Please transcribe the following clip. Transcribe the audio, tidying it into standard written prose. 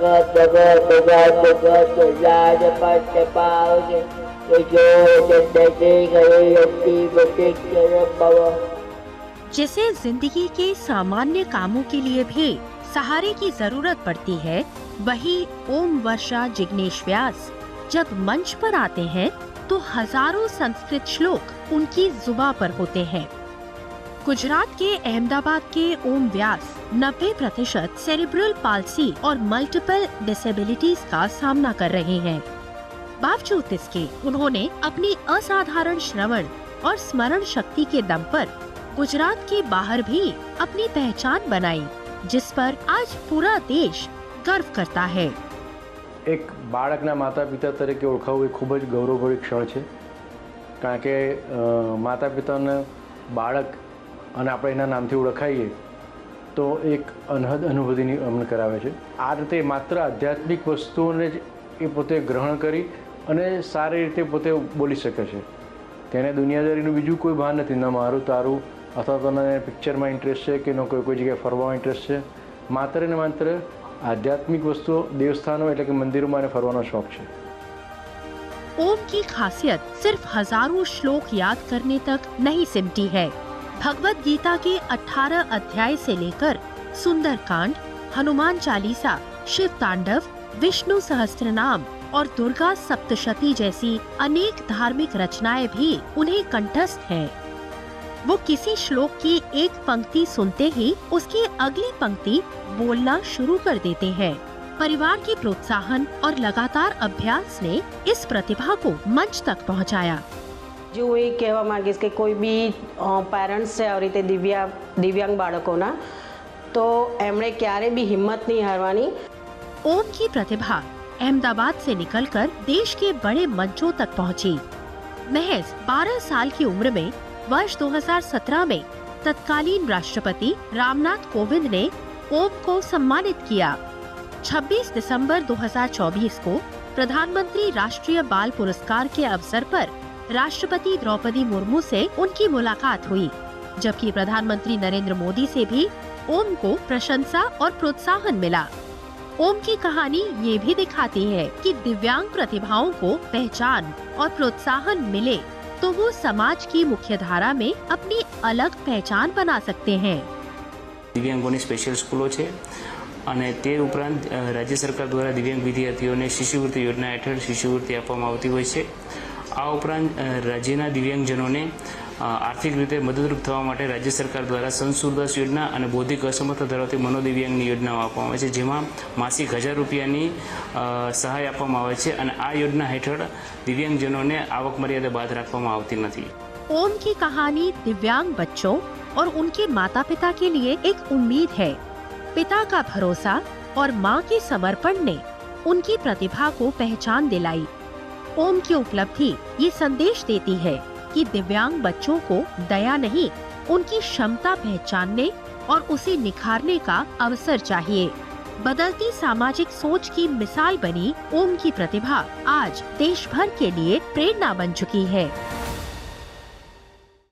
भगत भगत भगत भगत राजपथ पाओगे जो जन्नते गए भव। जिसे जिंदगी के सामान्य कामों के लिए भी सहारे की जरूरत पड़ती है, वही ओम वर्षा जिग्नेश व्यास जब मंच पर आते हैं तो हजारों संस्कृत श्लोक उनकी जुबान पर होते हैं। गुजरात के अहमदाबाद के ओम व्यास 90% सेरिब्रल पाल्सी और मल्टीपल डिसेबिलिटीज का सामना कर रहे हैं। बावजूद इसके उन्होंने अपनी असाधारण श्रवण और स्मरण शक्ति के दम पर गुजरात के बाहर भी अपनी पहचान बनाई, जिस पर आज पूरा देश गर्व करता है। एक बाळकना माता पिता तरीके ओळखावવું એ ખૂબ જ ગૌરવભરી ક્ષણ છે, કારણ કે માતા પિતાને બાળક અને આપણે એના નામથી ઓળખાઈએ તો એક અનહદ અનુભૂતિની અમને કરાવે છે। આ રીતે માત્ર આધ્યાત્મિક વસ્તુઓને જ એ પોતે ગ્રહણ કરી અને સારી રીતે પોતે બોલી શકે છે। તેને દુનિયાદારીનું બીજું કોઈ ભાન નથી, ન મારું તારું અથવા તો ને પિક્ચરમાં ઇન્ટરેસ્ટ છે કે ન કોઈ જગ્યાએ ફરવામાં ઇન્ટરેસ્ટ છે। માત્ર ને માત્ર आध्यात्मिक वस्तुओं देवस्थानों એટલે કે મંદિરોમાં અને ફરવાનો શોખ છે। ओम की खासियत सिर्फ हजारों श्लोक याद करने तक नहीं सिमटी है। भगवत गीता के 18 अध्याय से लेकर सुंदरकांड, हनुमान चालीसा, शिव तांडव, विष्णु सहस्त्रनाम और दुर्गा सप्तशती जैसी अनेक धार्मिक रचनाएं भी उन्हें कंठस्थ हैं। वो किसी श्लोक की एक पंक्ति सुनते ही उसकी अगली पंक्ति बोलना शुरू कर देते हैं। परिवार के प्रोत्साहन और लगातार अभ्यास ने इस प्रतिभा को मंच तक पहुंचाया। जो ये कहवा मांगीश के कोई भी पेरेंट्स है और रीते दिव्यांग बाळकोना तो एमणे क्यारे भी हिम्मत नहीं हारवानी। ओम की प्रतिभा अहमदाबाद से निकलकर देश के बड़े मंचों तक पहुंची। महज 12 साल की उम्र में वर्ष 2017 में तत्कालीन राष्ट्रपति रामनाथ कोविंद ने ओम को सम्मानित किया। 26 दिसंबर 2024 को प्रधानमंत्री राष्ट्रीय बाल पुरस्कार के अवसर पर राष्ट्रपति द्रौपदी मुर्मू से उनकी मुलाकात हुई, जबकि प्रधानमंत्री नरेंद्र मोदी से भी ओम को प्रशंसा और प्रोत्साहन मिला। ओम की कहानी ये भी दिखाती है कि दिव्यांग प्रतिभाओं को पहचान और प्रोत्साहन मिले तो वो समाज की मुख्य धारा में अपनी अलग पहचान बना सकते हैं। दिव्यांगोनी स्पेशल स्कूलों છે અને તે ઉપરાંત રાજ્ય સરકાર દ્વારા દિવ્યાંગ વિદ્યાર્થીઓને શિષ્યવૃત્તિ યોજના હેઠળ શિષ્યવૃત્તિ આપવામાં આવતી હોય છે। આ ઉપરાંત રાજ્યના દિવ્યાંગજનોને આર્થિક રીતે મદદરૂપ થવા માટે રાજ્ય સરકાર દ્વારા સંસુરદાસ યોજના અને બૌદ્ધિક અસમર્થતા ધરાવતી મનોદિવ્યાંગની યોજનાઓ આપવામાં આવે છે, જેમાં માસિક 1000 રૂપિયાની સહાય આપવામાં આવે છે અને આ યોજના હેઠળ દિવ્યાંગજનોને આવક મર્યાદા બાદ રાખવામાં આવતી નથી। ओम की कहानी दिव्यांग बच्चों और उनके माता पिता के लिए एक उम्मीद है। पिता का भरोसा और माँ के समर्पण ने उनकी प्रतिभा को पहचान दिलाई। ओम की उपलब्धि ये संदेश देती है कि दिव्यांग बच्चों को दया नहीं, उनकी क्षमता पहचानने और उसे निखारने का अवसर चाहिए। बदलती सामाजिक सोच की मिसाल बनी ओम की प्रतिभा आज देश भर के लिए प्रेरणा बन चुकी है।